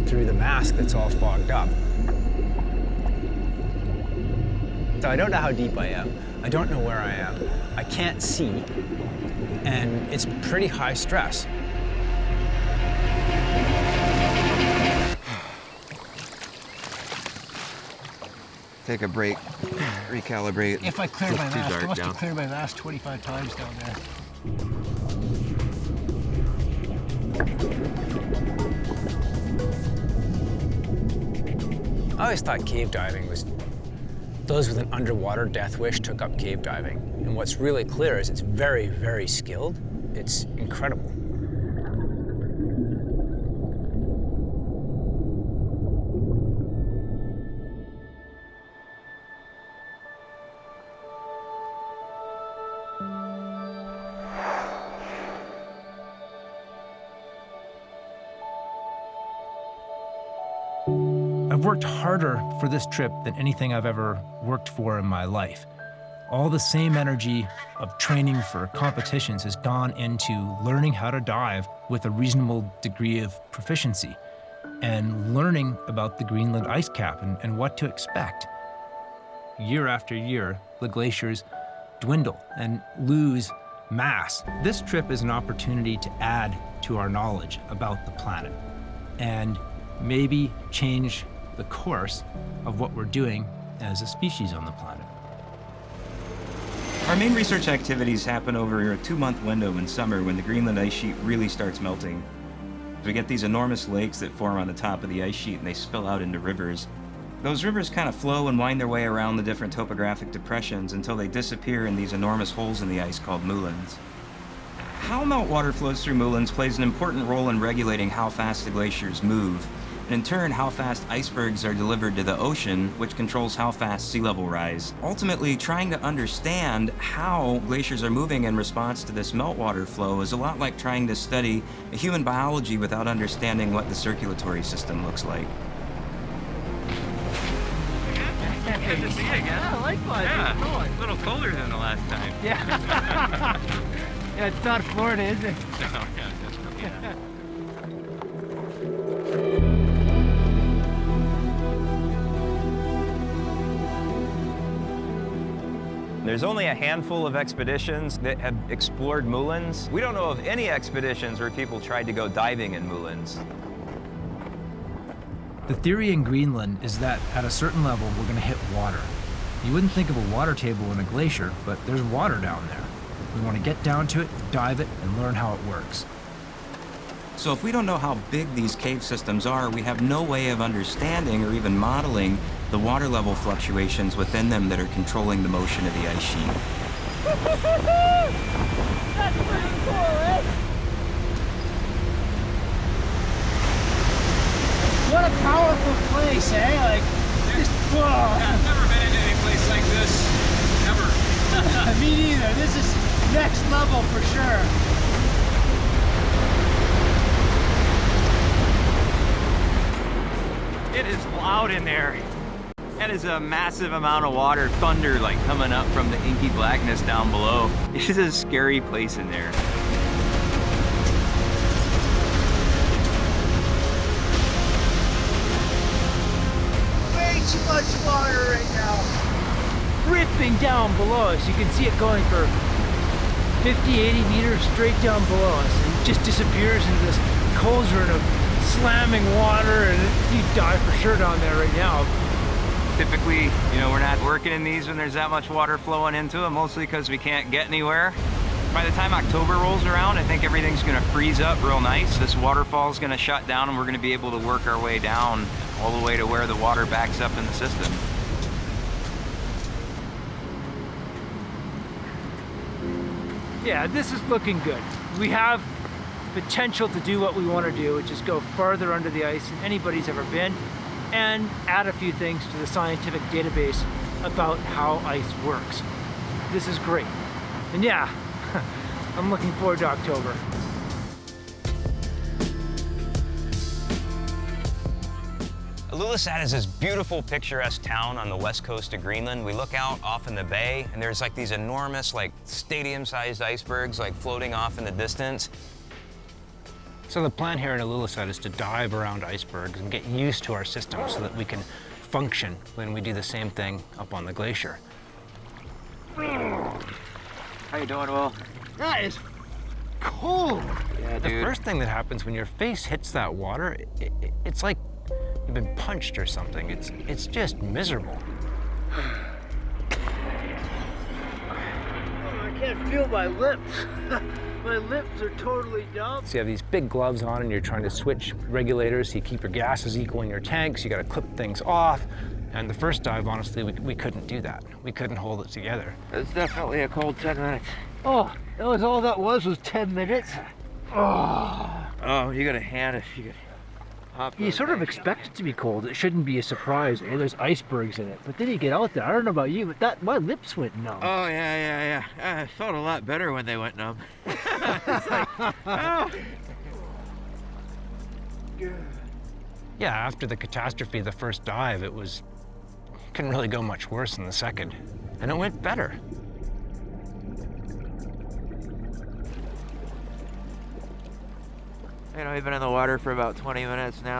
through the mask that's all fogged up. So I don't know how deep I am. I don't know where I am. I can't see, and it's pretty high stress. Take a break, recalibrate. If I clear my mask, I must down. have cleared my mask 25 times down there. I always thought cave diving was those with an underwater death wish took up cave diving. And what's really clear is it's very, very skilled. It's incredible. I've worked harder for this trip than anything I've ever worked for in my life. All the same energy of training for competitions has gone into learning how to dive with a reasonable degree of proficiency and learning about the Greenland ice cap and what to expect. Year after year, the glaciers dwindle and lose mass. This trip is an opportunity to add to our knowledge about the planet and maybe change the course of what we're doing as a species on the planet. Our main research activities happen over a 2-month window in summer when the Greenland ice sheet really starts melting. We get these enormous lakes that form on the top of the ice sheet and they spill out into rivers. Those rivers kind of flow and wind their way around the different topographic depressions until they disappear in these enormous holes in the ice called moulins. How meltwater flows through moulins plays an important role in regulating how fast the glaciers move, and in turn how fast icebergs are delivered to the ocean, which controls how fast sea level rise. Ultimately, trying to understand how glaciers are moving in response to this meltwater flow is a lot like trying to study human biology without understanding what the circulatory system looks like. Good to see you again. Yeah, likewise. Yeah, a little colder than the last time. Yeah. Yeah, it's not Florida, is it? No, yeah, definitely not. There's only a handful of expeditions that have explored moulins. We don't know of any expeditions where people tried to go diving in moulins. The theory in Greenland is that at a certain level, we're going to hit water. You wouldn't think of a water table in a glacier, but there's water down there. We want to get down to it, dive it, and learn how it works. So if we don't know how big these cave systems are, we have no way of understanding or even modeling the water level fluctuations within them that are controlling the motion of the ice sheet. That's pretty cool, eh? What a powerful place, eh? Like, just, whoa. Yeah, I've never been in any place like this, ever. Me neither. This is next level for sure. It is loud in there. That is a massive amount of water, thunder like coming up from the inky blackness down below. It is a scary place in there. Way too much water right now. Ripping down below us. You can see it going for 50, 80 meters straight down below us. And it just disappears into this cauldron of slamming water, and you die for sure down there right now. Typically, you know, we're not working in these when there's that much water flowing into them, mostly because we can't get anywhere. By the time October rolls around, I think everything's gonna freeze up real nice. This waterfall is gonna shut down and we're gonna be able to work our way down all the way to where the water backs up in the system. Yeah, this is looking good. We have potential to do what we want to do, which is go farther under the ice than anybody's ever been, and add a few things to the scientific database about how ice works. This is great. And yeah, I'm looking forward to October. Ilulissat is this beautiful, picturesque town on the west coast of Greenland. We look out off in the bay, and there's like these enormous, like stadium-sized icebergs, like floating off in the distance. So the plan here at Ilulissat is to dive around icebergs and get used to our system so that we can function when we do the same thing up on the glacier. How you doing, Will? That is cold. Yeah, The dude. first thing that happens when your face hits that water, it's like you've been punched or something. It's just miserable. I can't feel my lips. My lips are totally numb. So you have these big gloves on and you're trying to switch regulators so you keep your gases equal in your tanks. You got to clip things off. And the first dive, honestly, we couldn't do that. We couldn't hold it together. It's definitely a cold 10 minutes. Oh, that was all that was 10 minutes. Oh, you got a hand if you could hop. You sort of expect it to be cold. It shouldn't be a surprise. Eh? There's icebergs in it. But then you get out there. I don't know about you, but my lips went numb. Oh, yeah. I felt a lot better when they went numb. It's like, oh. Yeah, after the catastrophe, the first dive, couldn't really go much worse than the second. And it went better. You know, we've been in the water for about 20 minutes now.